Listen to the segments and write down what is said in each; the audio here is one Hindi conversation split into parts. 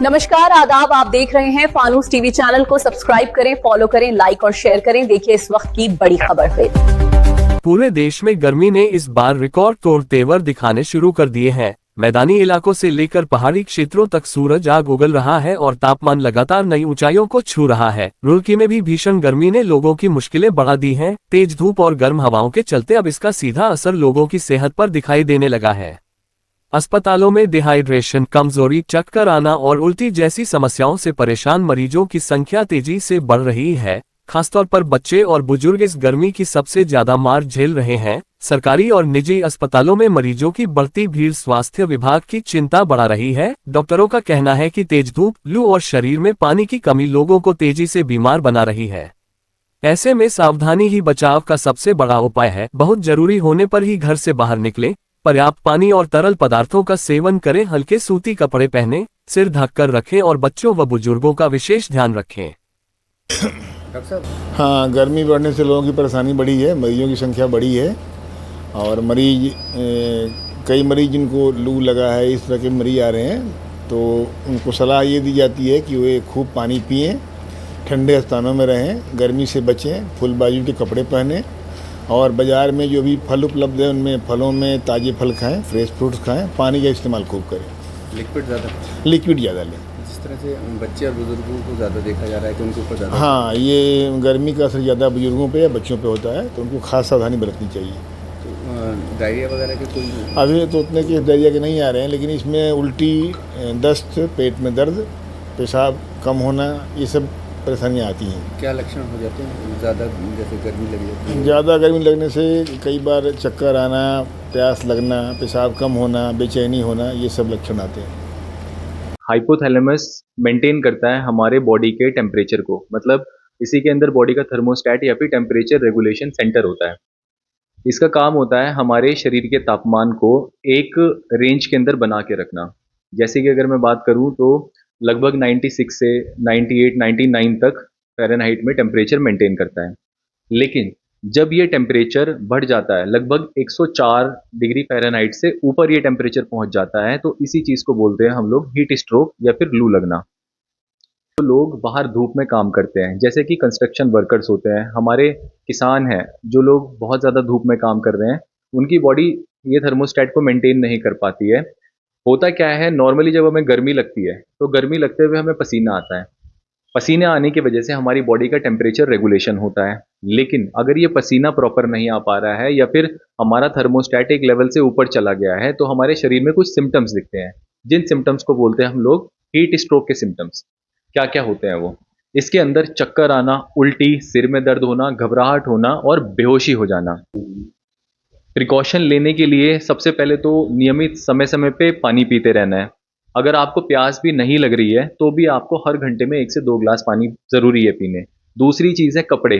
नमस्कार, आदाब। आप देख रहे हैं फानूस टीवी चैनल को सब्सक्राइब करें, फॉलो करें, लाइक और शेयर करें। देखिए इस वक्त की बड़ी खबर है। पूरे देश में गर्मी ने इस बार रिकॉर्ड तोड़ तेवर दिखाने शुरू कर दिए हैं। मैदानी इलाकों से लेकर पहाड़ी क्षेत्रों तक सूरज आग उगल रहा है और तापमान लगातार नई ऊंचाइयों को छू रहा है। रुड़की में भी भीषण गर्मी ने लोगों की मुश्किलें बढ़ा दी हैं। तेज धूप और गर्म हवाओं के चलते अब इसका सीधा असर लोगों की सेहत पर दिखाई देने लगा है। अस्पतालों में डिहाइड्रेशन, कमजोरी, चक्कर आना और उल्टी जैसी समस्याओं से परेशान मरीजों की संख्या तेजी से बढ़ रही है। खासतौर पर बच्चे और बुजुर्ग इस गर्मी की सबसे ज्यादा मार झेल रहे हैं। सरकारी और निजी अस्पतालों में मरीजों की बढ़ती भीड़ स्वास्थ्य विभाग की चिंता बढ़ा रही है। डॉक्टरों का कहना है कि तेज धूप, लू और शरीर में पानी की कमी लोगों को तेजी से बीमार बना रही है। ऐसे में सावधानी ही बचाव का सबसे बड़ा उपाय है। बहुत जरूरी होने पर ही घर से बाहर निकलें। पर्याप्त पानी और तरल पदार्थों का सेवन करें। हल्के सूती कपड़े पहनें, सिर ढककर रखें और बच्चों व बुजुर्गों का विशेष ध्यान रखें। हाँ, गर्मी बढ़ने से लोगों की परेशानी बढ़ी है, मरीजों की संख्या बढ़ी है और कई मरीज जिनको लू लगा है, इस तरह के मरीज आ रहे हैं, तो उनको सलाह ये दी जाती है कि वे खूब पानी पिएं, ठंडे स्थानों में रहें, गर्मी से बचें, फुल बाजू के कपड़े पहनें और बाज़ार में जो भी फल उपलब्ध है उनमें फलों में ताज़े फल खाएं, फ्रेश फ्रूट्स खाएं, पानी का इस्तेमाल खूब करें। लिक्विड ज़्यादा लें। जिस तरह से बच्चे और बुजुर्गों को ज़्यादा देखा जा रहा है कि उनके ऊपर ज़्यादा, हाँ, ये गर्मी का असर ज़्यादा बुजुर्गों पे या बच्चों पे होता है, तो उनको खास सावधानी बरतनी चाहिए। तो डायरिया वगैरह के कोई अभी तो उतने केस डायरिया के नहीं आ रहे हैं, लेकिन इसमें उल्टी, दस्त, पेट में दर्द, पेशाब कम होना, ये सब परेशानियाँ आती हैं। क्या लक्षण हो जाते हैं ज़्यादा जैसे गर्मी लगी? ज़्यादा गर्मी लगने से कई बार चक्कर आना, प्यास लगना, पेशाब कम होना, बेचैनी होना, ये सब लक्षण आते हैं। हाइपोथैलेमस मेंटेन करता है हमारे बॉडी के टेम्परेचर को, मतलब इसी के अंदर बॉडी का थर्मोस्टेट या फिर टेम्परेचर रेगुलेशन सेंटर होता है। इसका काम होता है हमारे शरीर के तापमान को एक रेंज के अंदर बना के रखना। जैसे कि अगर मैं बात करूं तो लगभग 96 से 98, 99 तक फ़ारेनहाइट में टेम्परेचर मेंटेन करता है। लेकिन जब ये टेम्परेचर बढ़ जाता है, लगभग 104 डिग्री फ़ारेनहाइट से ऊपर ये टेम्परेचर पहुंच जाता है, तो इसी चीज़ को बोलते हैं हम लोग हीट स्ट्रोक या फिर लू लगना। तो लोग बाहर धूप में काम करते हैं, जैसे कि कंस्ट्रक्शन वर्कर्स होते हैं, हमारे किसान हैं, जो लोग बहुत ज़्यादा धूप में काम कर रहे हैं, उनकी बॉडी ये थर्मोस्टेट को मेंटेन नहीं कर पाती है। होता क्या है, नॉर्मली जब हमें गर्मी लगती है तो गर्मी लगते हुए हमें पसीना आता है। पसीने आने की वजह से हमारी बॉडी का टेम्परेचर रेगुलेशन होता है। लेकिन अगर ये पसीना प्रॉपर नहीं आ पा रहा है या फिर हमारा थर्मोस्टेट एक लेवल से ऊपर चला गया है, तो हमारे शरीर में कुछ सिम्टम्स दिखते हैं, जिन सिम्टम्स को बोलते हैं हम लोग हीट स्ट्रोक के सिम्टम्स। क्या क्या होते हैं वो? इसके अंदर चक्कर आना, उल्टी, सिर में दर्द होना, घबराहट होना और बेहोशी हो जाना। प्रिकॉशन लेने के लिए सबसे पहले तो नियमित समय समय पे पानी पीते रहना है। अगर आपको प्यास भी नहीं लग रही है तो भी आपको हर घंटे में 1 से 2 ग्लास पानी ज़रूरी है पीने। दूसरी चीज़ है कपड़े,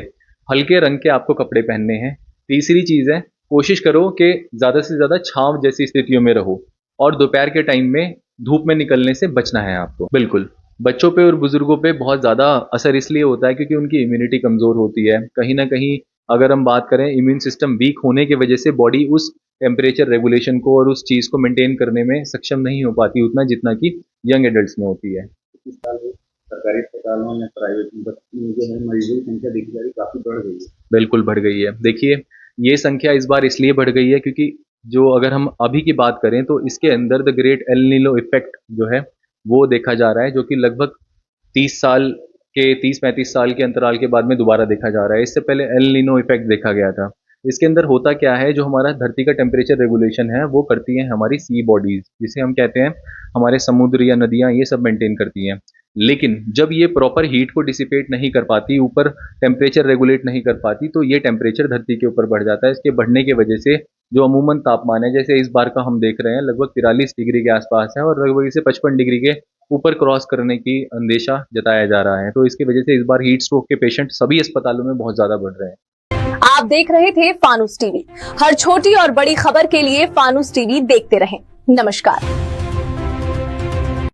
हल्के रंग के आपको कपड़े पहनने हैं। तीसरी चीज़ है, कोशिश करो कि ज़्यादा से ज़्यादा छाँव जैसी स्थितियों में रहो और दोपहर के टाइम में धूप में निकलने से बचना है आपको। बिल्कुल, बच्चों पे और बुजुर्गों पे बहुत ज़्यादा असर इसलिए होता है क्योंकि उनकी इम्यूनिटी कमज़ोर होती है। कहीं ना कहीं अगर हम बात करें, इम्यून सिस्टम वीक होने की वजह से बॉडी उस टेम्परेचर रेगुलेशन को और उस चीज़ को मेंटेन करने में सक्षम नहीं हो पाती उतना जितना कि यंग एडल्ट्स में होती है। इस साल सरकारी अस्पतालों या प्राइवेट में जो है मरीजों की संख्या देखी जा रही काफ़ी बढ़ गई है। बिल्कुल बढ़ गई है। देखिए, ये संख्या इस बार इसलिए बढ़ गई है क्योंकि जो अगर हम अभी की बात करें तो इसके अंदर the great El Nino effect जो है वो देखा जा रहा है, जो कि लगभग 30-35 साल के अंतराल के बाद में दोबारा देखा जा रहा है। इससे पहले एल नीनो इफेक्ट देखा गया था। इसके अंदर होता क्या है, जो हमारा धरती का टेम्परेचर रेगुलेशन है वो करती हैं हमारी सी बॉडीज, जिसे हम कहते हैं हमारे समुद्र या नदियाँ, ये सब मेंटेन करती हैं। लेकिन जब ये प्रॉपर हीट को डिसिपेट नहीं कर पाती, ऊपर टेम्परेचर रेगुलेट नहीं कर पाती, तो ये टेम्परेचर धरती के ऊपर बढ़ जाता है। इसके बढ़ने की वजह से जो अमूमन तापमान है, जैसे इस बार का हम देख रहे हैं, लगभग 43 डिग्री के आसपास है और लगभग इसे 55 डिग्री के ऊपर क्रॉस करने की अंदेशा जताया जा रहा है। तो इसकी वजह से इस बार हीट स्ट्रोक के पेशेंट सभी अस्पतालों में बहुत ज्यादा बढ़ रहे हैं। आप देख रहे थे फानूस टीवी। हर छोटी और बड़ी खबर के लिए फानूस टीवी देखते रहें। नमस्कार।